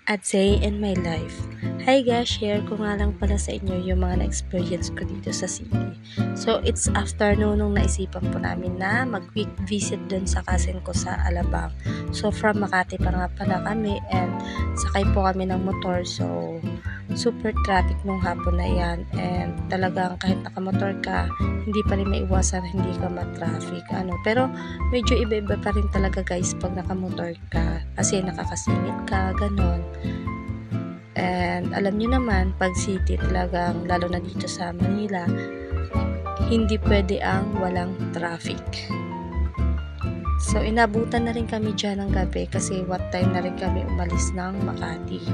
A day in my life. Hi guys, share ko nga lang pala sa inyo yung mga na-experience ko dito sa city. So, it's afternoon nung naisipan po namin na mag-quick visit dun sa cousin ko sa Alabang. So, from Makati pa nga pala kami and sakay po kami ng motor. So, super traffic nung hapon na yan and talagang kahit nakamotor ka, hindi pa rin maiwasan hindi ka ma-traffic. Pero medyo iba-iba pa rin talaga guys pag nakamotor ka kasi nakakasingit ka, ganon. And alam nyo naman, pag city talagang, lalo na dito sa Manila, hindi pwede ang walang traffic. So, inabutan na rin kami dyan ng gabi kasi what time na rin kami umalis ng Makati.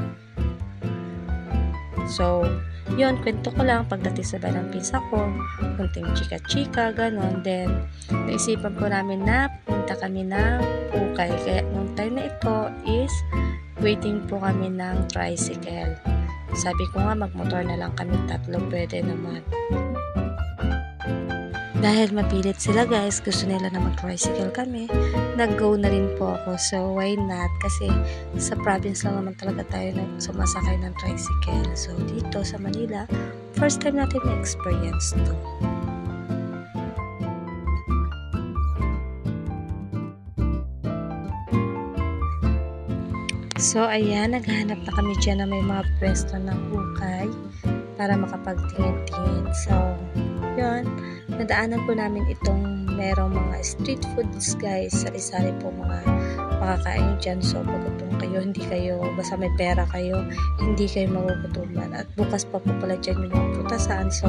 So, yun, kwento ko lang pagdating sa bahay ng pinsa ko, kunting chika-chika, ganon. Then, naisipan po namin na punta kami ng Ukay. Kaya, nung time na ito is waiting po kami ng tricycle. Sabi ko nga, magmotor na lang kami tatlo, pwede naman. Dahil mapilit sila guys, gusto nila na mag-tricycle kami, nag-go na rin po ako. So, why not? Kasi sa province lang naman talaga tayo sumasakay ng tricycle. So, dito sa Manila, first time natin na-experience to. So, ayan, naghahanap na kami dyan na may mga pwesto ng ukay para makapagtingin-tingin. So, yun, nadaanan po namin itong merong mga street foods guys. Sari-sari po mga makakain dyan. So, pagkutong kayo, hindi kayo, basta may pera kayo, hindi kayo magugutuman. At bukas pa po pala dyan yung mga putasan. So,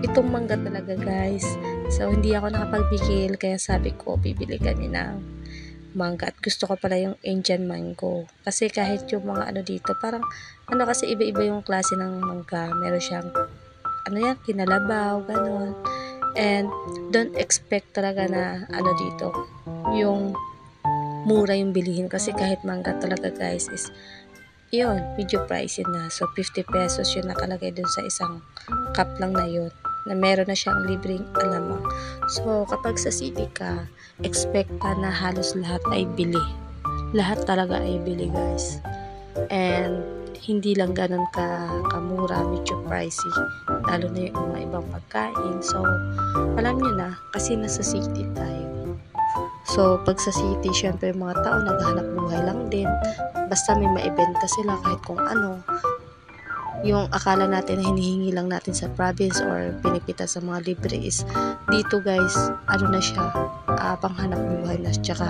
itong mangga talaga guys. So, hindi ako nakapagbigil, kaya sabi ko, bibili kami ng mangga. At gusto ko pala yung Indian mango. Kasi kahit yung mga dito, parang kasi iba-iba yung klase ng mangga. Meron siyang kinalabaw, ganon. And don't expect talaga na dito, yung mura yung bilihin. Kasi kahit mangga talaga guys is yun, medyo pricey na. So 50 pesos yung nakalagay dun sa isang cup lang na yun, na meron na siyang libreng alamang. So kapag sa city ka, expect ka na halos lahat ay bili. Lahat talaga ay bili guys. And hindi lang ganun kamura, medyo pricey. Lalo na yung mga ibang pagkain. So, alam nyo na, kasi nasa city tayo. So, pag sa city, syempre yung mga tao naghahanap buhay lang din. Basta may maibenta sila kahit kung ano. Yung akala natin na hinihingi lang natin sa province or pinipita sa mga libre is dito guys, na siya, panghanap buhay na, tsaka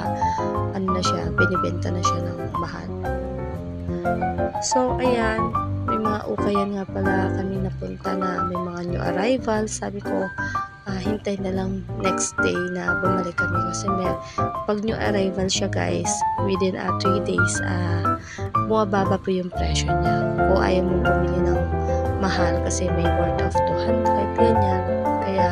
na siya, binibenta na siya ng mahal. So, ayan, may mga ukayan nga pala kami napunta na may mga new arrival. Sabi ko, hintay na lang next day na bumalik kami kasi pag new arrival siya guys, within 3 days, bumababa po yung presyo niya. Kung ayaw mo bumili ng mahal kasi may worth of 200, ganyan. Kaya,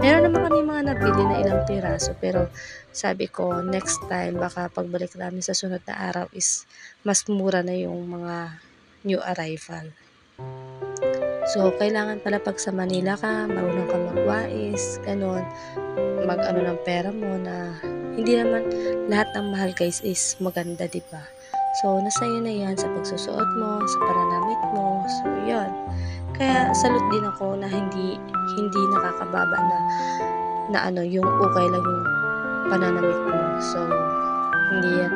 meron naman kami mga nabili na ilang piraso, pero sabi ko, next time, baka pagbalik namin sa sunod na araw is mas mura na yung mga new arrival. So, kailangan pala pag sa Manila ka, marunong ka magwais, ganun, ng pera mo na hindi naman lahat ng mahal guys is maganda, diba? So, nasa iyo na yan sa pagsusuot mo, sa pananamit mo. So, yun. Kaya, salute din ako na hindi nakakababa na yung okay lang yung pananamit mo. So, hindi yan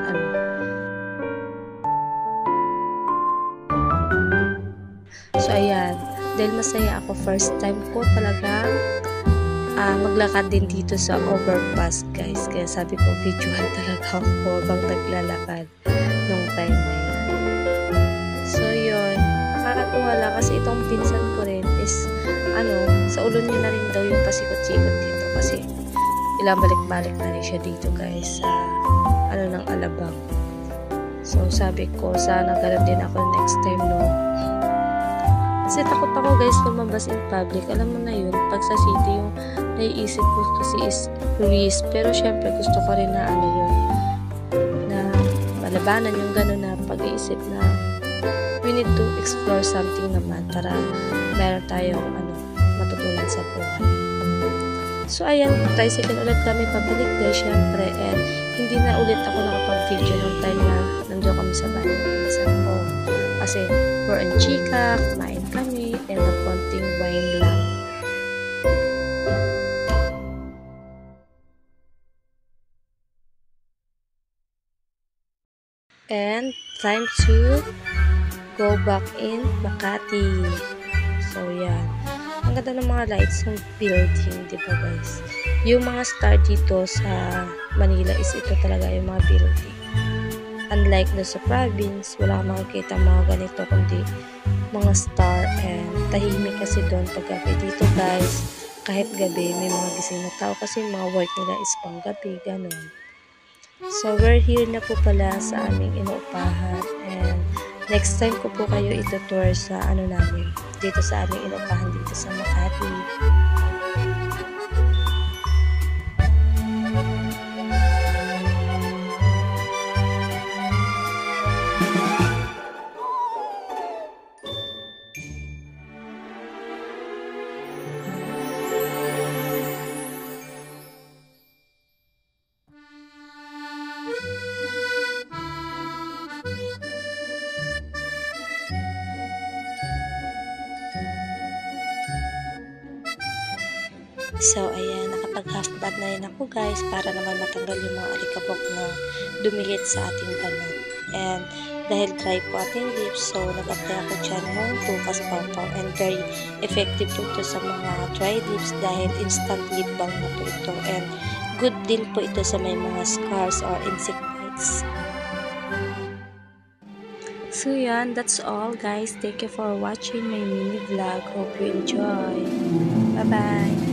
So, ayan. Dahil masaya ako, first time ko talagang maglakad din dito sa overpass, guys. Kaya sabi ko, videohan talaga ako habang naglalakad nung time na yun. So, yun. Nakakatuwa lang kasi itong pinsan ko rin is, sa ulo niya na rin daw yung pasikot-sikot dito. Kasi, ilang balik-balik na rin siya dito, guys, sa, ng Alabang. So, sabi ko, sana ganun din ako next time, no? Kasi takot ako guys lumabas in public. Alam mo na yun, pag sa city yung naiisip ko kasi is risk. Pero syempre gusto ko rin na yun, na malabanan yung gano'n na pag-iisip na we need to explore something naman para meron tayong matutunan sa buhay. So ayan, tricycle ulit kami pabalik guys syempre, and hindi na ulit ako nakapag-video nung time na nandun kami sa bahay ng pinsan ko. kasi more on chika, kumain kami, and ng konting wine lang. And time to go back in Makati. So, yan. Ang ganda ng mga lights ng building, di ba guys? Yung mga star dito sa Manila is ito talaga yung mga building. Unlike na sa province, wala kang makikita mga ganito, kundi mga star, and tahimik kasi doon pag gabi. Dito guys, kahit gabi, may mga gising na tao kasi yung mga work nila is pang gabi, ganun. So, we're here na po pala sa aming inuupahan, and next time ko po kayo itutour sa ano namin, dito sa aming inuupahan dito sa Makati. So, ayan, nakapag half bath na rin ako guys para naman matanggal yung mga alikabok na dumikit sa ating balat. And dahil dry po ating lips, so nag-apply ako dyan ng Tukas Pawpaw, and very effective po ito sa mga dry lips dahil instant lip balm na po ito, and good din po ito sa may mga scars or insect bites. So yan, that's all guys. Thank you for watching my mini vlog. Hope you enjoy. Bye bye.